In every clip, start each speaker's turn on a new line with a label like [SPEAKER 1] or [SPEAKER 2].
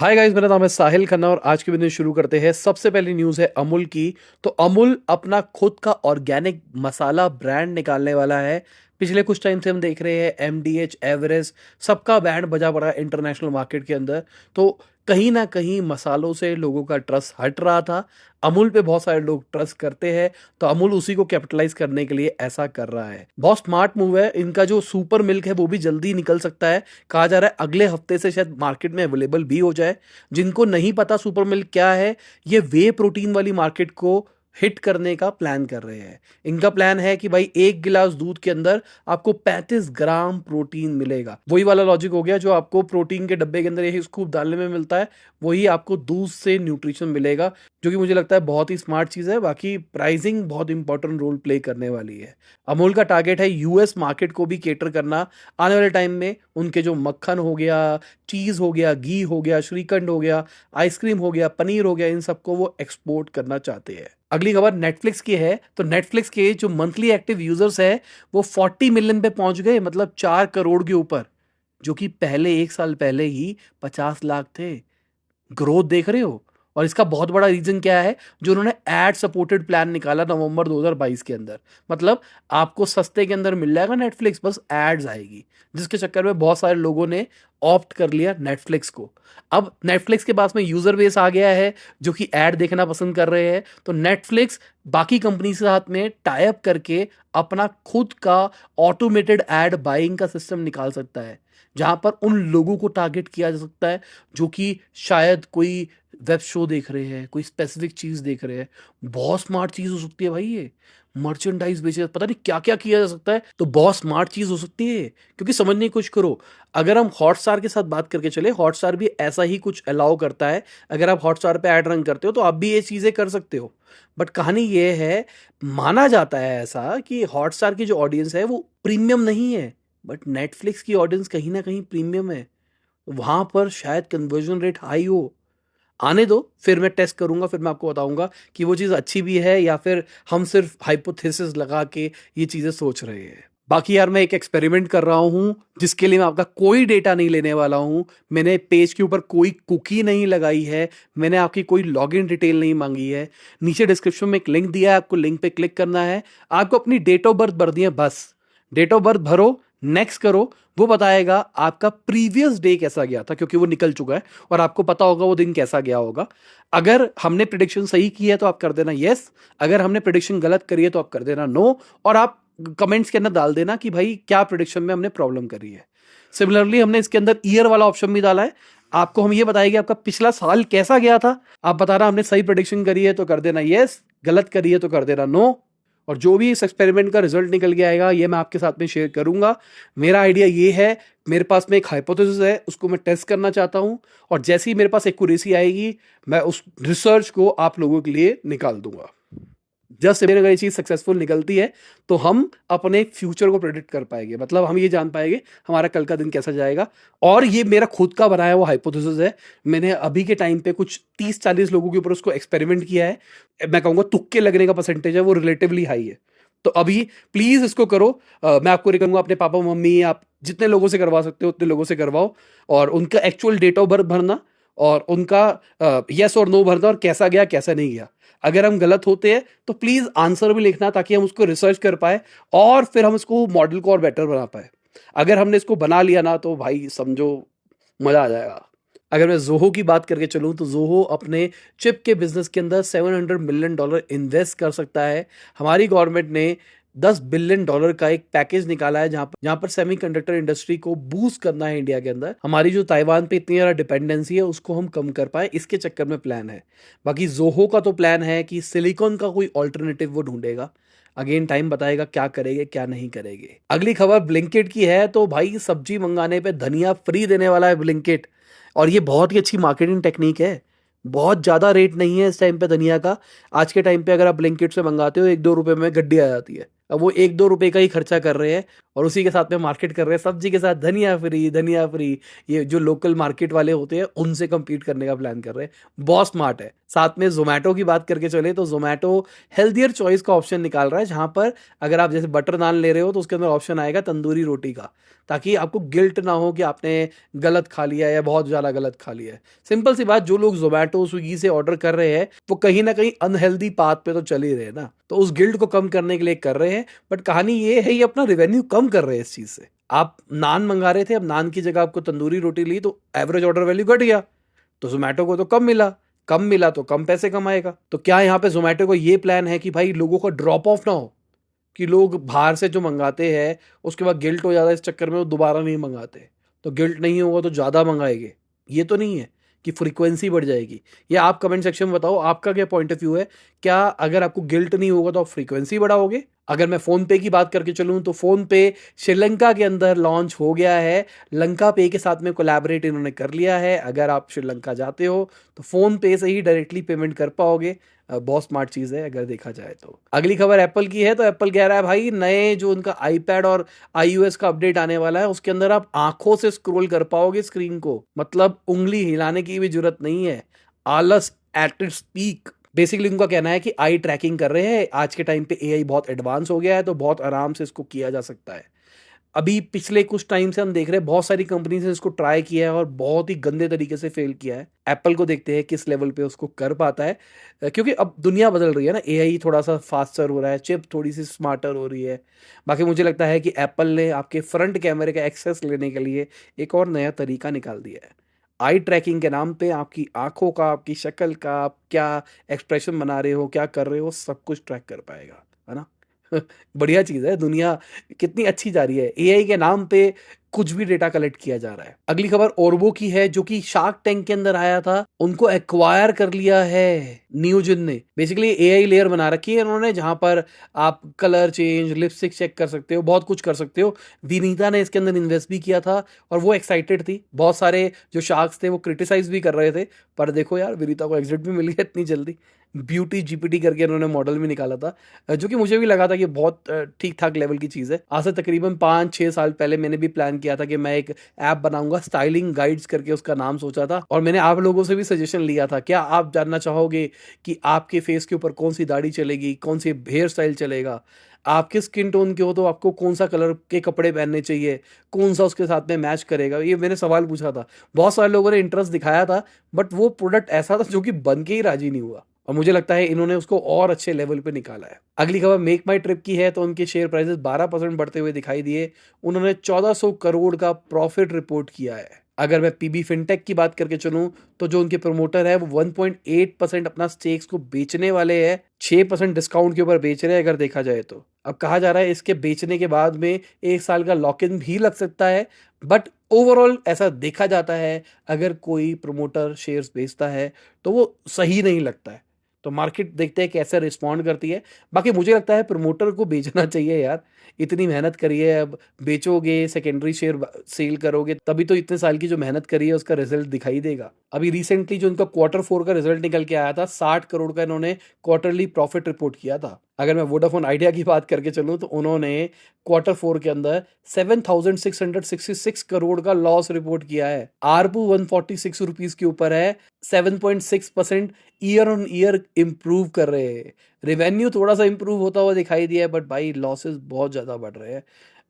[SPEAKER 1] Hi guys, मेरा नाम है साहिल खन्ना और आज की वीडियो शुरू करते हैं। सबसे पहली न्यूज़ है अमूल की। तो अमूल अपना खुद का ऑर्गेनिक मसाला ब्रांड निकालने वाला है। पिछले कुछ टाइम से हम देख रहे हैं एमडीएच, एवरेस्ट, सबका बैंड बजा पड़ा है इंटरनेशनल मार्केट के अंदर। तो कहीं ना कहीं मसालों से लोगों का ट्रस्ट हट रहा था। अमूल पे बहुत सारे लोग ट्रस्ट करते हैं, तो अमूल उसी को कैपिटलाइज करने के लिए ऐसा कर रहा है। बहुत स्मार्ट मूव है इनका। जो सुपर मिल्क है वो भी जल्दी निकल सकता है। कहा जा रहा है अगले हफ्ते से शायद मार्केट में अवेलेबल भी हो जाए। जिनको नहीं पता सुपर मिल्क क्या है, ये वे प्रोटीन वाली मार्केट को हिट करने का प्लान कर रहे हैं। इनका प्लान है कि भाई एक गिलास दूध के अंदर आपको 35 ग्राम प्रोटीन मिलेगा। वही वाला लॉजिक हो गया जो आपको प्रोटीन के डब्बे के अंदर यही स्कूप डालने में मिलता है, वही आपको दूध से न्यूट्रिशन मिलेगा। जो कि मुझे लगता है बहुत ही स्मार्ट चीज़ है। बाकी प्राइसिंग बहुत इंपॉर्टेंट रोल प्ले करने वाली है। अमूल का टारगेट है यूएस मार्केट को भी केटर करना। आने वाले टाइम में उनके जो मक्खन हो गया, चीज़ हो गया, घी हो गया, श्रीखंड हो गया, आइसक्रीम हो गया, पनीर हो गया, इन सबको वो एक्सपोर्ट करना चाहते हैं। अगली खबर नेटफ्लिक्स की है। तो नेटफ्लिक्स के जो मंथली एक्टिव यूजर्स है वो 40 मिलियन पे पहुंच गए, मतलब 4 करोड़ के ऊपर। जो कि पहले एक साल पहले ही 50 लाख थे। ग्रोथ देख रहे हो। और इसका बहुत बड़ा रीजन क्या है, जो उन्होंने एड सपोर्टेड प्लान निकाला नवंबर 2022 के अंदर। मतलब आपको सस्ते के अंदर मिल जाएगा नेटफ्लिक्स, बस एड्स आएगी, जिसके चक्कर में बहुत सारे लोगों ने ऑप्ट कर लिया नेटफ्लिक्स को। अब नेटफ्लिक्स के पास में यूजर बेस आ गया है जो कि ऐड देखना पसंद कर रहे हैं। तो नेटफ्लिक्स बाकी कंपनी के साथ में टाई अप करके अपना खुद का ऑटोमेटेड एड बाइंग का सिस्टम निकाल सकता है, जहां पर उन लोगों को टारगेट किया जा सकता है जो कि शायद कोई वेब शो देख रहे हैं, कोई स्पेसिफिक चीज देख रहे हैं। बहुत स्मार्ट चीज हो सकती है भाई ये। मर्चेंडाइज बेचे, पता नहीं क्या क्या किया जा सकता है। तो बहुत स्मार्ट चीज हो सकती है, क्योंकि समझने की कोशिश करो। अगर हम हॉटस्टार के साथ बात करके चले, हॉटस्टार भी ऐसा ही कुछ अलाउ करता है। अगर आप हॉटस्टार पे ऐड रन करते हो तो आप भी ये चीजें कर सकते हो। बट कहानी ये है, माना जाता है ऐसा कि हॉटस्टार की जो ऑडियंस है वो प्रीमियम नहीं है, बट नेटफ्लिक्स की ऑडियंस कहीं ना कहीं प्रीमियम है। वहां पर शायद कन्वर्जन रेट हाई हो। आने दो, फिर मैं टेस्ट करूंगा, फिर मैं आपको बताऊंगा कि वो चीज़ अच्छी भी है या फिर हम सिर्फ हाइपोथेसिस लगा के ये चीज़ें सोच रहे हैं। बाकी यार, मैं एक एक्सपेरिमेंट कर रहा हूँ जिसके लिए मैं आपका कोई डेटा नहीं लेने वाला हूँ। मैंने पेज के ऊपर कोई कुकी नहीं लगाई है। मैंने आपकी कोई लॉगिन डिटेल नहीं मांगी है। नीचे डिस्क्रिप्शन में एक लिंक दिया है, आपको लिंक पे क्लिक करना है। आपको अपनी डेट ऑफ बर्थ भरनी है, बस। डेट ऑफ बर्थ भरो, नेक्स्ट करो। वो बताएगा आपका प्रीवियस डे कैसा गया था, क्योंकि वो निकल चुका है और आपको पता होगा वो दिन कैसा गया होगा। अगर हमने प्रिडिक्शन सही की है तो आप कर देना यस। अगर हमने प्रिडिक्शन गलत करी है तो आप कर देना नो। और आप कमेंट्स के अंदर डाल देना कि भाई क्या प्रिडिक्शन में हमने प्रॉब्लम करी है। सिमिलरली हमने इसके अंदर ईयर वाला ऑप्शन भी डाला है। आपको हम ये बताएंगे आपका पिछला साल कैसा गया था। आप बताना हमने सही प्रिडिक्शन करी है तो कर देना यस, गलत करी है तो कर देना नो। और जो भी इस एक्सपेरिमेंट का रिजल्ट निकल के आएगा ये मैं आपके साथ में शेयर करूंगा। मेरा आइडिया ये है, मेरे पास में एक हाइपोथेसिस है, उसको मैं टेस्ट करना चाहता हूं। और जैसे ही मेरे पास एक्यूरेसी आएगी, मैं उस रिसर्च को आप लोगों के लिए निकाल दूंगा। जस्ट अगर ये चीज सक्सेसफुल निकलती है तो हम अपने फ्यूचर को प्रेडिक्ट कर पाएंगे। मतलब हम ये जान पाएंगे हमारा कल का दिन कैसा जाएगा। और ये मेरा खुद का बनाया हुआ हाइपोथेसिस है। मैंने अभी के टाइम पे कुछ 30-40 लोगों के ऊपर उसको एक्सपेरिमेंट किया है। मैं कहूंगा तुक्के लगने का परसेंटेज है वो रिलेटिवली हाई है। तो अभी प्लीज इसको करो। मैं आपको रिकमेंड अपने पापा मम्मी, आप जितने लोगों से करवा सकते हो उतने लोगों से करवाओ। और उनका एक्चुअल डेट ऑफ बर्थ भरना और उनका यस और नो भरना, और कैसा गया कैसा नहीं गया। अगर हम गलत होते हैं तो प्लीज आंसर भी लिखना, ताकि हम उसको रिसर्च कर पाए और फिर हम इसको मॉडल को और बेटर बना पाए। अगर हमने इसको बना लिया ना तो भाई समझो मजा आ जाएगा। अगर मैं जोहो की बात करके चलूं तो जोहो अपने चिप के बिजनेस के अंदर $700 मिलियन इन्वेस्ट कर सकता है। हमारी गवर्नमेंट ने $10 बिलियन का एक पैकेज निकाला है, जहां पर सेमीकंडक्टर इंडस्ट्री को बूस्ट करना है इंडिया के अंदर। हमारी जो ताइवान पे इतनी ज्यादा डिपेंडेंसी है उसको हम कम कर पाए, इसके चक्कर में प्लान है। बाकी जोहो का तो प्लान है कि सिलिकॉन का कोई ऑल्टरनेटिव वो ढूंढेगा। अगेन टाइम बताएगा क्या करेंगे क्या नहीं करेंगे। अगली खबर ब्लिंकिट की है। तो भाई सब्जी मंगाने पे धनिया फ्री देने वाला है ब्लिंकिट। और ये बहुत ही अच्छी मार्केटिंग टेक्निक है। बहुत ज़्यादा रेट नहीं है इस टाइम पे धनिया का। आज के टाइम पे अगर आप ब्लिंकिट से मंगाते हो 1-2 रुपए में गड्डी आ जाती है। अब वो 1-2 रुपए का ही खर्चा कर रहे हैं और उसी के साथ में मार्केट कर रहे हैं, सब्जी के साथ धनिया फ्री। ये जो लोकल मार्केट वाले होते हैं उनसे कम्पीट करने का प्लान कर रहे हैं। बहुत स्मार्ट है। साथ में ज़ोमैटो की बात करके चले तो ज़ोमैटो हेल्थियर चॉइस का ऑप्शन निकाल रहा है, जहाँ पर अगर आप जैसे बटर नान ले रहे हो तो उसके अंदर ऑप्शन आएगा तंदूरी रोटी का, ताकि आपको गिल्ट ना हो कि आपने गलत खा लिया या बहुत ज़्यादा गलत खा लिया है। सिंपल सी बात, जो लोग ज़ोमैटो, स्विगी से ऑर्डर कर रहे हैं, वो कहीं न कहीं अनहेल्दी पाथ पे तो चल ही रहे हैं ना। तो उस गिल्ट को कम करने के लिए कर रहे हैं, बट कहानी ये है, ये अपना रेवेन्यू कम कर रहे हैं इस चीज़ से। आप नान मँगा रहे थे, अब नान की जगह आपको तंदूरी रोटी ली तो एवरेज ऑर्डर वैल्यू घट गया। तो ज़ोमैटो को तो कम मिला तो कम पैसे कमाएगा। तो क्या यहाँ पे ज़ोमैटो को ये प्लान है कि भाई लोगों को ड्रॉप ऑफ ना हो? कि लोग बाहर से जो मंगाते हैं उसके बाद गिल्ट हो जाता है, इस चक्कर में वो दोबारा नहीं मंगाते। तो गिल्ट नहीं होगा तो ज़्यादा मंगाएंगे, ये तो नहीं है कि फ्रीक्वेंसी बढ़ जाएगी। ये आप कमेंट सेक्शन में बताओ, आपका क्या पॉइंट ऑफ व्यू है? क्या अगर आपको गिल्ट नहीं होगा तो आप फ्रीक्वेंसी बढ़ाओगे? अगर मैं फ़ोन पे की बात करके चलूँ तो फ़ोन पे श्रीलंका के अंदर लॉन्च हो गया है। लंका पे के साथ में कोलैबोरेट इन्होंने कर लिया है। अगर आप श्रीलंका जाते हो तो फ़ोन पे से ही डायरेक्टली पेमेंट कर पाओगे। बहुत स्मार्ट चीज़ है अगर देखा जाए तो। अगली खबर एप्पल की है, तो एप्पल कह रहा है भाई नए जो उनका आईपैड और आईओएस का अपडेट आने वाला है, उसके अंदर आप आंखों से स्क्रॉल कर पाओगे स्क्रीन को, मतलब उंगली हिलाने की भी जरूरत नहीं है। आलस एट इट्स पीक। बेसिकली उनका कहना है कि आई ट्रैकिंग कर रहे हैं, आज के टाइम पे एआई बहुत एडवांस हो गया है, तो बहुत आराम से इसको किया जा सकता है। अभी पिछले कुछ टाइम से हम देख रहे हैं बहुत सारी कंपनीज ने इसको ट्राई किया है और बहुत ही गंदे तरीके से फेल किया है। एप्पल को देखते हैं किस लेवल पे उसको कर पाता है। क्योंकि अब दुनिया बदल रही है ना, एआई थोड़ा सा फास्टर हो रहा है, चिप थोड़ी सी स्मार्टर हो रही है। बाकी मुझे लगता है कि एप्पल ने आपके फ्रंट कैमरे का एक्सेस लेने के लिए एक और नया तरीका निकाल दिया है। आई ट्रैकिंग के नाम पे आपकी आंखों का, आपकी शक्ल का, आप क्या एक्सप्रेशन बना रहे हो, क्या कर रहे हो, सब कुछ ट्रैक कर पाएगा, है ना। बढ़िया चीज़ है। दुनिया कितनी अच्छी जा रही है। एआई के नाम पे कुछ भी डेटा कलेक्ट किया जा रहा है। अगली खबर ओरबो की है, जो कि शार्क टैंक के अंदर आया था। उनको एक्वायर कर लिया है नियोजन ने। बेसिकली एआई लेयर बना रखी है उन्होंने, जहां पर आप कलर चेंज, लिपस्टिक चेक कर सकते हो, बहुत कुछ कर सकते हो। विनीता ने इसके अंदर इन्वेस्ट भी किया था और वो एक्साइटेड थी। बहुत सारे जो शार्क्स थे वो क्रिटिसाइज भी कर रहे थे, पर देखो यार, विनीता को एग्जिट भी मिल गया इतनी जल्दी। ब्यूटी जीपीटी करके इन्होंने मॉडल भी निकाला था, जो कि मुझे भी लगा था कि बहुत ठीक ठाक लेवल की चीज़ है। आज से तकरीबन 5-6 साल पहले मैंने भी प्लान किया था कि मैं एक ऐप बनाऊंगा, स्टाइलिंग गाइड्स करके उसका नाम सोचा था, और मैंने आप लोगों से भी सजेशन लिया था। क्या आप जानना चाहोगे कि आपके फेस के ऊपर कौन सी दाढ़ी चलेगी, कौन सी हेयर स्टाइल चलेगा? आप किस स्किन टोन के हो तो आपको कौन सा कलर के कपड़े पहनने चाहिए, कौन सा उसके साथ में मैच करेगा? ये मैंने सवाल पूछा था। बहुत सारे लोगों ने इंटरेस्ट दिखाया था, बट वो प्रोडक्ट ऐसा था जो कि बन के ही राजी नहीं हुआ, और मुझे लगता है इन्होंने उसको और अच्छे लेवल पे निकाला है। अगली खबर मेक माई ट्रिप की है, तो उनके शेयर प्राइसेस 12% बढ़ते हुए दिखाई दिए। उन्होंने 1400 करोड़ का प्रॉफिट रिपोर्ट किया है। अगर मैं पीबी फिनटेक की बात करके चलूं, तो जो उनके प्रमोटर है वो 1.8% अपना स्टेक्स को बेचने वाले हैं। 6% डिस्काउंट के ऊपर बेच रहे हैं अगर देखा जाए तो। अब कहा जा रहा है इसके बेचने के बाद में 1 साल का लॉक इन भी लग सकता है, बट ओवरऑल ऐसा देखा जाता है, अगर कोई प्रमोटर शेयर्स बेचता है तो वो सही नहीं लगता है। तो मार्केट देखते हैं कैसे रिस्पॉन्ड करती है। बाकी मुझे लगता है प्रमोटर को बेचना चाहिए यार। इतनी मेहनत करी है, अब बेचोगे, सेकेंडरी शेयर सेल करोगे, तभी तो इतने साल की जो मेहनत करी है उसका रिजल्ट दिखाई देगा। अभी रिसेंटली जो इनका Q4 का रिजल्ट निकल के आया था, 60 करोड़ का इन्होंने क्वार्टरली प्रॉफिट रिपोर्ट किया था। अगर मैं वोडाफोन आइडिया की बात करके चलूं, तो उन्होंने Q4 के अंदर 7,666 करोड़ का लॉस रिपोर्ट किया है। आरपू 146 रुपीज के ऊपर है। 7.6% ईयर ऑन ईयर इंप्रूव कर रहे हैं। रेवेन्यू थोड़ा सा इंप्रूव होता हुआ दिखाई दिया है, बट भाई लॉसेस बहुत ज़्यादा बढ़ रहे हैं।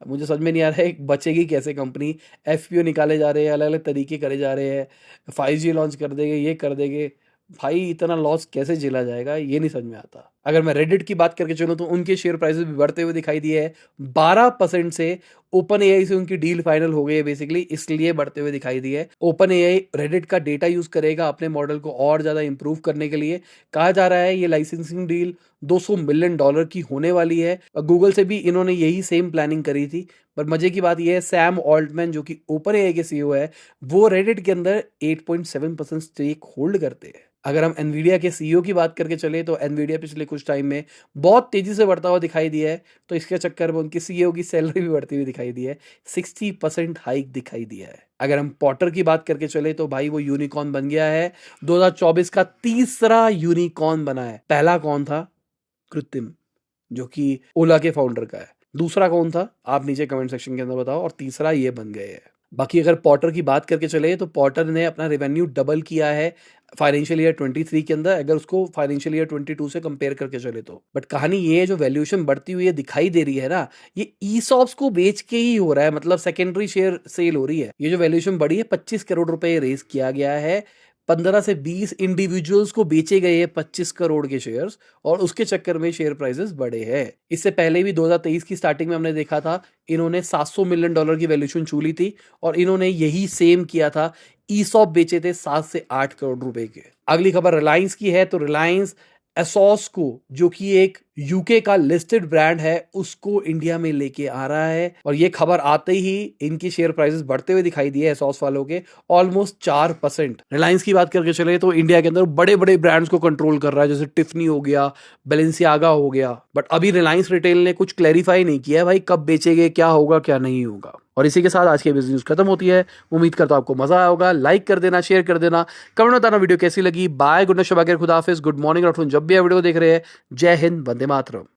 [SPEAKER 1] मुझे समझ में नहीं आ रहा है बचेगी कैसे कंपनी। एफपीओ निकाले जा रहे हैं, अलग अलग तरीके करे जा रहे हैं, 5G लॉन्च कर देंगे, ये कर देंगे। भाई इतना लॉस कैसे झेला जाएगा, ये नहीं समझ में आता। अगर मैं रेडिट की बात करके चलूँ, तो उनके शेयर प्राइसेस भी बढ़ते हुए दिखाई दिए है। 12% से ओपन एआई से उनकी डील फाइनल हो गई है, बेसिकली इसलिए बढ़ते हुए दिखाई दिए है। ओपन एआई रेडिट का डेटा यूज करेगा अपने मॉडल को और ज्यादा इंप्रूव करने के लिए। कहा जा रहा है ये लाइसेंसिंग डील $200 मिलियन की होने वाली है। गूगल से भी इन्होंने यही सेम प्लानिंग करी थी। पर मजे की बात यह है, सैम ऑल्टमैन जो कि ओपन एआई के सीईओ है, वो रेडिट के अंदर 8.7% स्टेक होल्ड करते हैं। अगर हम एनवीडिया के सीईओ की बात करके चले, तो एनवीडिया पिछले कुछ टाइम में बहुत तेजी से बढ़ता हुआ दिखाई दिया है, तो इसके चक्कर में उनकी सीईओ की सैलरी भी बढ़ती हुई दिखाई दी है। 60% हाइक दिखाई दिया है। अगर हम पॉटर की बात करके चले, तो भाई वो यूनिकॉर्न बन गया है। 2024 का तीसरा यूनिकॉर्न बना है। पहला कौन था? कृत्रिम, जो कि ओला के फाउंडर का है। दूसरा कौन था आप नीचे कमेंट सेक्शन के अंदर बताओ, और तीसरा ये बन गए हैं। बाकी अगर पॉटर की बात करके चले तो पॉटर ने अपना रेवेन्यू डबल किया है फाइनेंशियल ईयर 23 के अंदर, अगर उसको फाइनेंशियल ईयर 22 से कंपेयर करके चले तो। बट कहानी ये है, जो वैल्यूएशन बढ़ती हुई है दिखाई दे रही है ना, ये ईसॉप्स को बेच के ही हो रहा है, मतलब सेकेंडरी शेयर सेल हो रही है। ये जो वैल्यूएशन बढ़ी है 25 करोड़ रुपए रेज किया गया है, 15 से 20 इंडिविजुअल्स को बेचे गए हैं 25 करोड़ के शेयर्स, और उसके चक्कर में शेयर प्राइसेस बढ़े हैं। इससे पहले भी 2023 की स्टार्टिंग में हमने देखा था, इन्होंने $700 मिलियन की वैल्यूएशन छू ली थी, और इन्होंने यही सेम किया था, ईसॉप बेचे थे 7 से 8 करोड़ रुपए के। अगली खबर रिलायंस की है, तो रिलायंस एसोस को, जो कि एक यूके का लिस्टेड ब्रांड है, उसको इंडिया में लेके आ रहा है, और ये खबर आते ही इनकी शेयर प्राइसेस बढ़ते हुए दिखाई दिए एसोस वालों के, ऑलमोस्ट 4%। रिलायंस की बात करके चले तो इंडिया के अंदर बड़े बड़े ब्रांड्स को कंट्रोल कर रहा है, जैसे टिफनी हो गया, बेलेंसियागा हो गया। बट अभी रिलायंस रिटेल ने कुछ क्लैरिफाई नहीं किया है भाई, कब बेचेंगे, क्या होगा क्या नहीं होगा। और इसी के साथ आज की बिजनेस न्यूज खत्म होती है। उम्मीद करता हूं आपको मजा आया होगा। लाइक कर देना, शेयर कर देना, कमेंट बताना वीडियो कैसी लगी। बाय, गुड नाइट, शब, खुदा हाफिज, गुड मॉर्निंग, आफ्टरनून, जब भी आप वीडियो देख रहे हैं। जय हिंद, वंदे मातरम।